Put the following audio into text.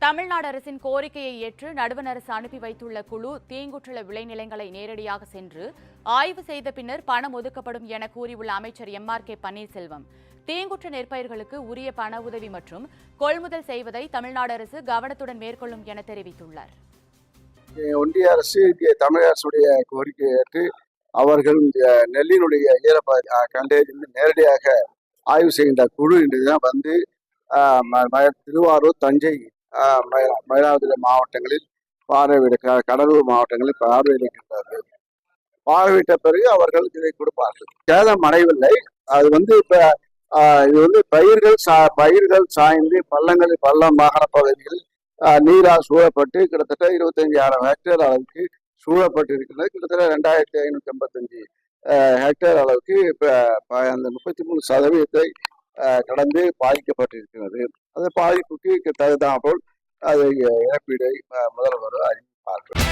தமிழ்நாடு அரசின் கோரிக்கையை ஏற்று நடுவண் அரசு அனுப்பி வைத்துள்ள குழு தீங்குற்றுள்ள விளைநிலங்களை நேரடியாக சென்று ஆய்வு செய்த பின்னர் பணம் ஒதுக்கப்படும் என கூறியுள்ள அமைச்சர் எம்.ஆர்.கே. பன்னீர்செல்வம், தீங்குற்ற நெற்பயிர்களுக்கு உரிய பண உதவி மற்றும் கொள்முதல் செய்வதை தமிழ்நாடு அரசு கவனத்துடன் மேற்கொள்ளும் என தெரிவித்துள்ளார். ஒன்றிய அரசு தமிழக அரசுடைய கோரிக்கையை ஏற்று அவர்கள் நெல்லினுடைய ஈரப்பதத்தை கண்டறிந்து நேரடியாக ஆய்வு செய்கின்ற குழு இன்றுதான் வந்து திருவாரூர், தஞ்சை, மயிலாடுதுறை மாவட்டங்களில் கடலூர் மாவட்டங்களில் பார்வையிடுகின்றார்கள். பார்வையிட்ட பிறகு அவர்கள் இதை கொடுப்பார்கள். சேதம் அடையவில்லை. அது வந்து இப்ப இது வந்து பயிர்கள் சாய்ந்து பள்ளமான பகுதிகளில் நீரால் சூழப்பட்டு கிட்டத்தட்ட 25,000 ஹெக்டேர் அளவுக்கு சூழப்பட்டு இருக்கின்றது. கிட்டத்தட்ட 2,585 ஹெக்டேர் அளவுக்கு இப்ப அந்த 33% கடந்து பாதிக்கப்பட்டிருக்கிறது. அந்த பாதிப்புக்கு தகுந்தாற்போல் அதை இழப்பீடை முதல்வர் அறிவிப்பார்கள்.